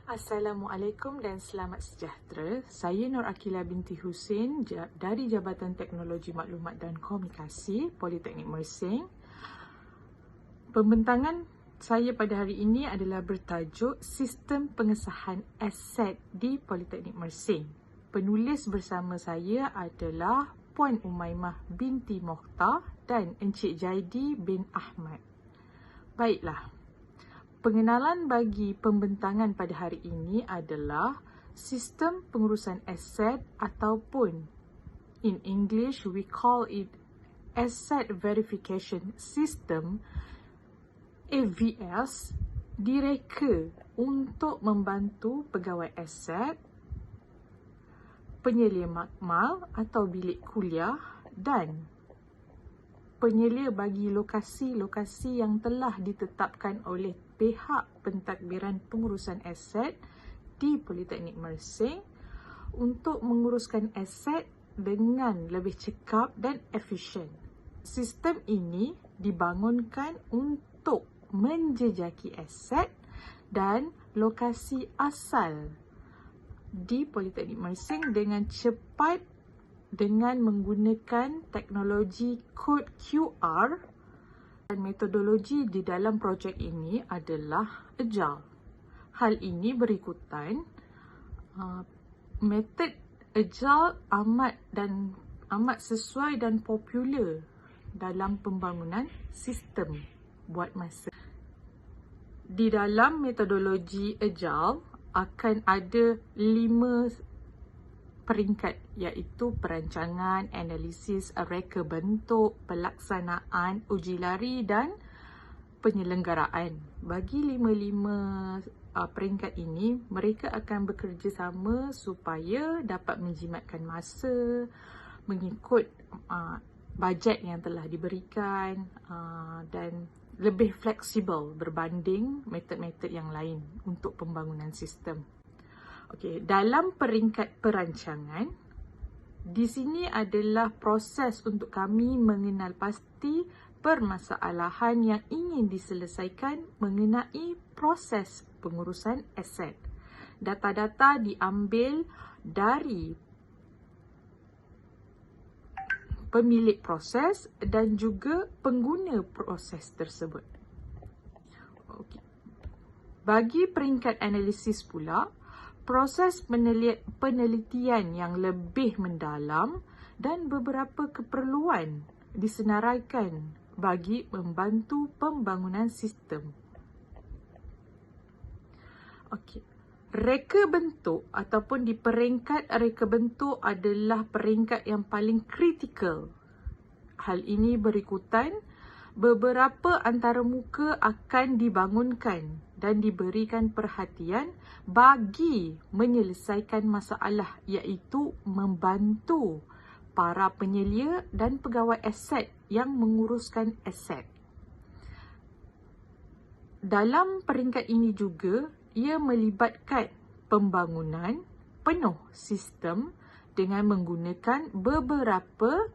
Assalamualaikum dan selamat sejahtera. Saya Nur Akila binti Husin dari Jabatan Teknologi Maklumat dan Komunikasi Politeknik Mersing. Pembentangan saya pada hari ini adalah bertajuk Sistem Pengesahan Aset di Politeknik Mersing. Penulis bersama saya adalah Puan Umaimah binti Mokhtar dan Encik Jaidi bin Ahmad. Baiklah. Pengenalan bagi pembentangan pada hari ini adalah sistem pengurusan aset ataupun in English we call it Asset Verification System AVS, direka untuk membantu pegawai aset, penyelia makmal atau bilik kuliah dan penyelia bagi lokasi-lokasi yang telah ditetapkan oleh pihak pentadbiran pengurusan aset di Politeknik Mersing untuk menguruskan aset dengan lebih cekap dan efisien. Sistem ini dibangunkan untuk menjejaki aset dan lokasi asal di Politeknik Mersing dengan cepat dengan menggunakan teknologi kod QR. Dan metodologi di dalam projek ini adalah Agile. Hal ini berikutan metod Agile amat sesuai dan popular dalam pembangunan sistem buat masa. Di dalam metodologi Agile akan ada 5 peringkat, iaitu perancangan, analisis, reka bentuk, pelaksanaan, uji lari dan penyelenggaraan. Bagi 5 peringkat ini, mereka akan bekerjasama supaya dapat menjimatkan masa, mengikut bajet yang telah diberikan dan lebih fleksibel berbanding metod-metod yang lain untuk pembangunan sistem. Okey, dalam peringkat perancangan, di sini adalah proses untuk kami mengenal pasti permasalahan yang ingin diselesaikan mengenai proses pengurusan aset. Data-data diambil dari pemilik proses dan juga pengguna proses tersebut. Okey. Bagi peringkat analisis pula, proses penelitian yang lebih mendalam dan beberapa keperluan disenaraikan bagi membantu pembangunan sistem. Okey. Reka bentuk ataupun di peringkat reka bentuk adalah peringkat yang paling kritikal. Hal ini berikutan beberapa antaramuka akan dibangunkan dan diberikan perhatian bagi menyelesaikan masalah, iaitu membantu para penyelia dan pegawai aset yang menguruskan aset. Dalam peringkat ini juga, ia melibatkan pembangunan penuh sistem dengan menggunakan beberapa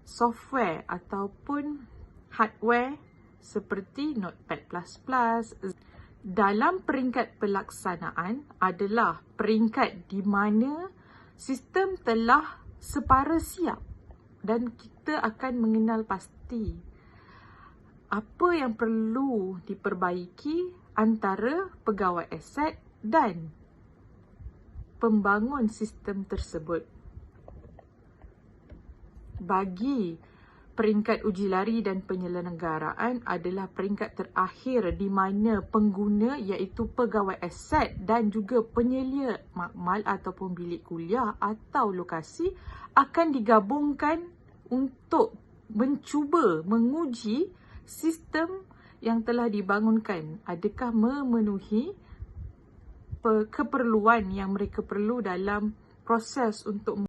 software ataupun hardware seperti Notepad++. Dalam peringkat pelaksanaan adalah peringkat di mana sistem telah separa siap dan kita akan mengenal pasti apa yang perlu diperbaiki antara pegawai aset dan pembangun sistem tersebut. Bagi peringkat uji lari dan penyelenggaraan adalah peringkat terakhir di mana pengguna iaitu pegawai aset dan juga penyelia makmal ataupun bilik kuliah atau lokasi akan digabungkan untuk mencuba menguji sistem yang telah dibangunkan. Adakah memenuhi keperluan yang mereka perlu dalam proses untuk.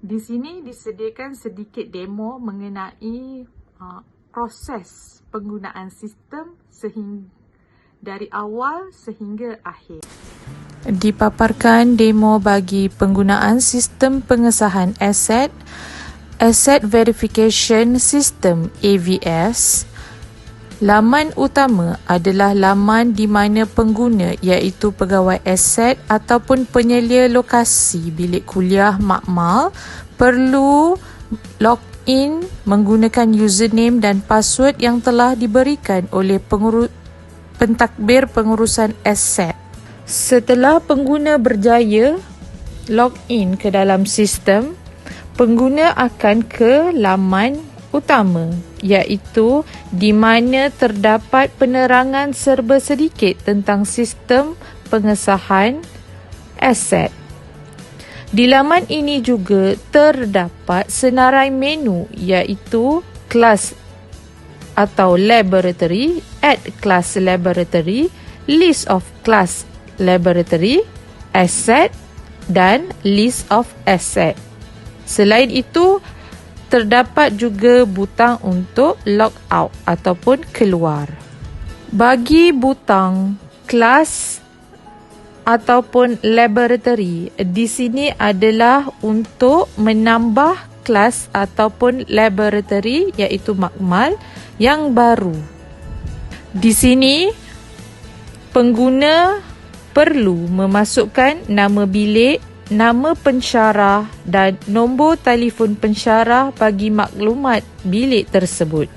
Di sini disediakan sedikit demo mengenai proses penggunaan sistem dari awal sehingga akhir. Dipaparkan demo bagi penggunaan sistem pengesahan aset, Asset Verification System AVS Laman utama adalah laman di mana pengguna iaitu pegawai aset ataupun penyelia lokasi bilik kuliah makmal perlu login menggunakan username dan password yang telah diberikan oleh pentadbir pengurusan aset. Setelah pengguna berjaya login ke dalam sistem, pengguna akan ke laman utama iaitu di mana terdapat penerangan serba sedikit tentang sistem pengesahan aset. Di laman ini juga terdapat senarai menu iaitu kelas atau laboratory, add class laboratory, list of class laboratory, asset dan list of asset. Selain itu, terdapat juga butang untuk log out ataupun keluar. Bagi butang kelas ataupun laboratory, di sini adalah untuk menambah kelas ataupun laboratory iaitu makmal yang baru. Di sini, pengguna perlu memasukkan nama bilik, nama pensyarah dan nombor telefon pensyarah bagi maklumat bilik tersebut.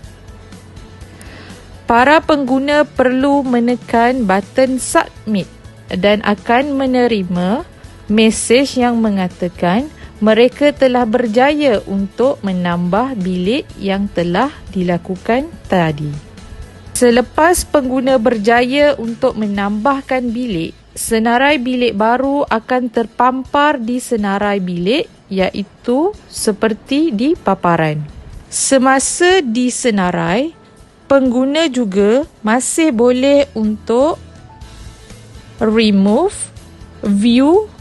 Para pengguna perlu menekan button submit dan akan menerima mesej yang mengatakan mereka telah berjaya untuk menambah bilik yang telah dilakukan tadi. Selepas pengguna berjaya untuk menambahkan bilik, senarai bilik baru akan terpampar di senarai bilik iaitu seperti di paparan. Semasa di senarai, pengguna juga masih boleh untuk remove, view,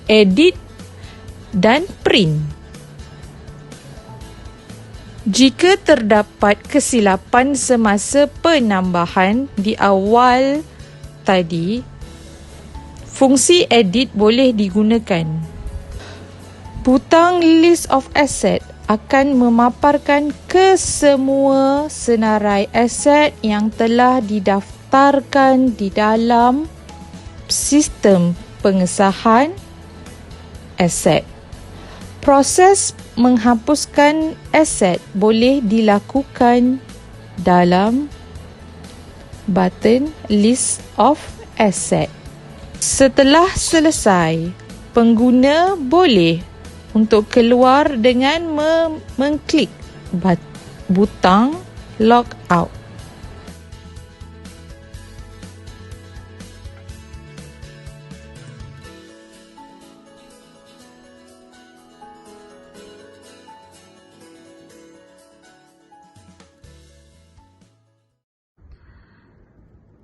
edit dan print. Jika terdapat kesilapan semasa penambahan di awal tadi, fungsi edit boleh digunakan. Butang list of asset akan memaparkan kesemua senarai aset yang telah didaftarkan di dalam sistem pengesahan aset. Proses menghapuskan aset boleh dilakukan dalam button list of asset. Setelah selesai, pengguna boleh untuk keluar dengan mengklik butang log out.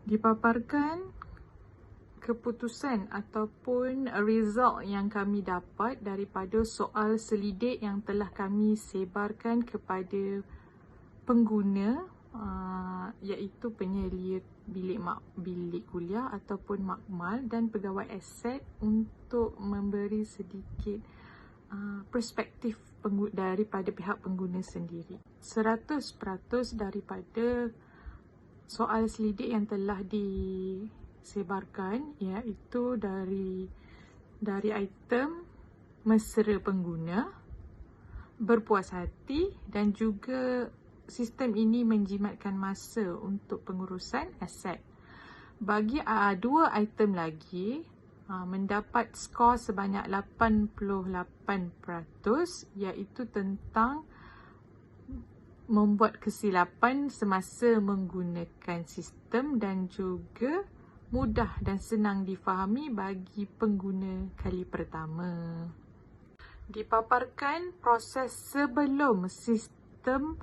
Dipaparkan keputusan ataupun result yang kami dapat daripada soal selidik yang telah kami sebarkan kepada pengguna iaitu penyelia bilik kuliah ataupun makmal dan pegawai aset untuk memberi sedikit perspektif daripada pihak pengguna sendiri. 100% daripada soal selidik yang telah disebarkan iaitu dari item mesra pengguna, berpuas hati dan juga sistem ini menjimatkan masa untuk pengurusan aset. Bagi dua item lagi mendapat skor sebanyak 88% iaitu tentang membuat kesilapan semasa menggunakan sistem dan juga mudah dan senang difahami bagi pengguna kali pertama. Dipaparkan proses sebelum sistem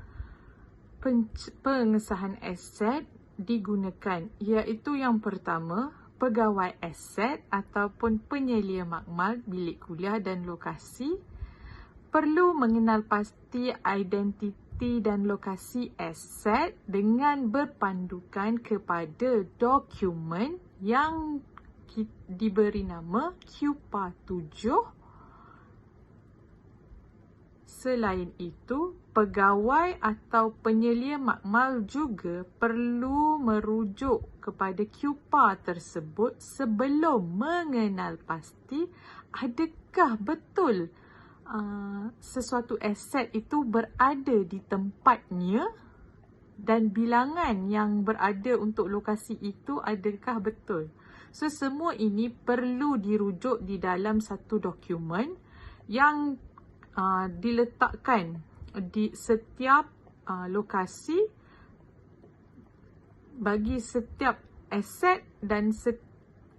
pengesahan aset digunakan iaitu yang pertama, pegawai aset ataupun penyelia makmal bilik kuliah dan lokasi perlu mengenal pasti identiti dan lokasi aset dengan berpandukan kepada dokumen yang diberi nama QPA 7 Selain itu, pegawai atau penyelia makmal juga perlu merujuk kepada QPAR tersebut sebelum mengenal pasti adakah betul sesuatu aset itu berada di tempatnya dan bilangan yang berada untuk lokasi itu adakah betul. So, semua ini perlu dirujuk di dalam satu dokumen yang diletakkan di setiap lokasi bagi setiap aset, dan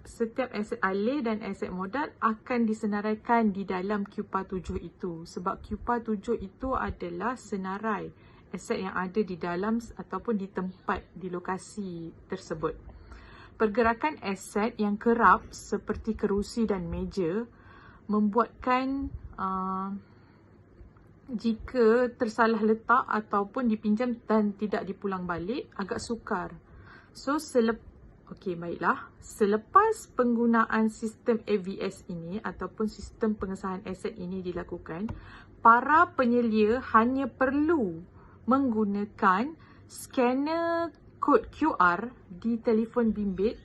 setiap aset alih dan aset modal akan disenaraikan di dalam QPAR 7 itu. Sebab QPAR 7 itu adalah senarai aset yang ada di dalam ataupun di tempat, di lokasi tersebut. Pergerakan aset yang kerap seperti kerusi dan meja membuatkan jika tersalah letak ataupun dipinjam dan tidak dipulang balik agak sukar. So, baiklah. Selepas penggunaan sistem AVS ini ataupun sistem pengesahan aset ini dilakukan, para penyelia hanya perlu menggunakan scanner kod QR di telefon bimbit,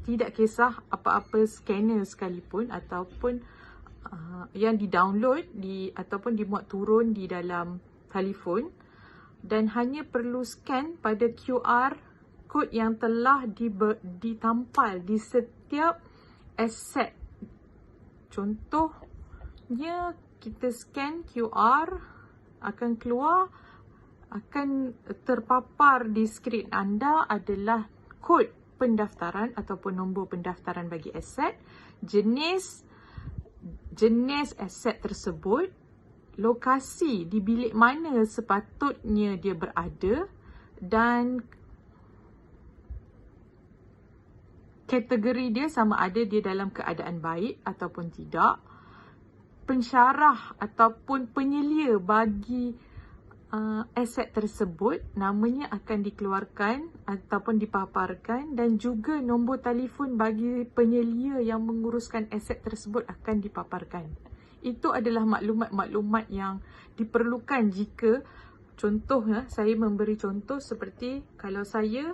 tidak kisah apa-apa scanner sekalipun ataupun yang di-download ataupun dimuat turun di dalam telefon, dan hanya perlu scan pada QR kod yang telah ditampal di setiap aset. Contohnya, kita scan QR, akan keluar, akan terpapar di skrin anda adalah kod pendaftaran ataupun nombor pendaftaran bagi aset, jenis aset tersebut, lokasi di bilik mana sepatutnya dia berada, dan kategori dia sama ada dia dalam keadaan baik ataupun tidak. Pensyarah ataupun penyelia bagi aset tersebut, namanya akan dikeluarkan ataupun dipaparkan, dan juga nombor telefon bagi penyelia yang menguruskan aset tersebut akan dipaparkan. Itu adalah maklumat-maklumat yang diperlukan jika, contohnya, saya memberi contoh seperti kalau saya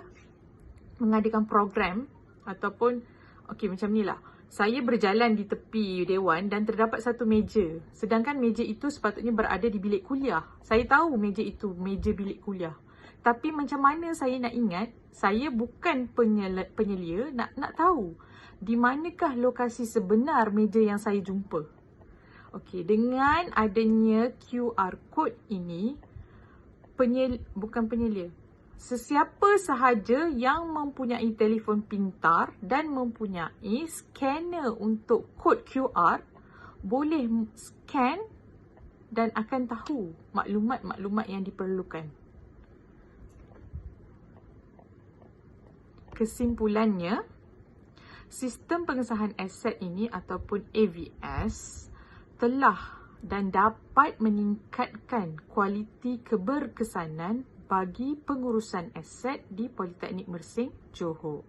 mengadakan program ataupun macam ni lah. Saya berjalan di tepi dewan dan terdapat satu meja. Sedangkan meja itu sepatutnya berada di bilik kuliah. Saya tahu meja itu meja bilik kuliah. Tapi macam mana saya nak ingat? Saya bukan penyelia, nak tahu di manakah lokasi sebenar meja yang saya jumpa. Dengan adanya QR code ini, sesiapa sahaja yang mempunyai telefon pintar dan mempunyai scanner untuk kod QR boleh scan dan akan tahu maklumat-maklumat yang diperlukan. Kesimpulannya, sistem pengesahan aset ini ataupun AVS telah dan dapat meningkatkan kualiti keberkesanan bagi pengurusan aset di Politeknik Mersing, Johor.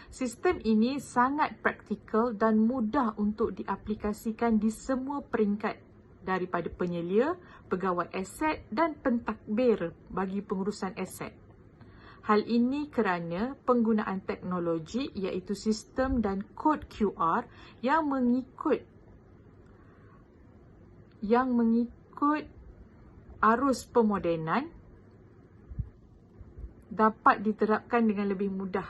Sistem ini sangat praktikal dan mudah untuk diaplikasikan di semua peringkat, daripada penyelia, pegawai aset dan pentadbir bagi pengurusan aset. Hal ini kerana penggunaan teknologi iaitu sistem dan kod QR yang mengikut arus pemodenan dapat diterapkan dengan lebih mudah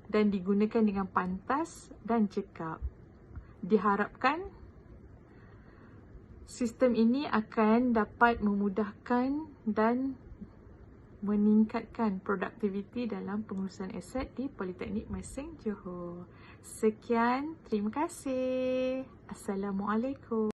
dan digunakan dengan pantas dan cekap. Diharapkan sistem ini akan dapat memudahkan dan meningkatkan produktiviti dalam pengurusan aset di Politeknik Mersing, Johor. Sekian, terima kasih. Assalamualaikum.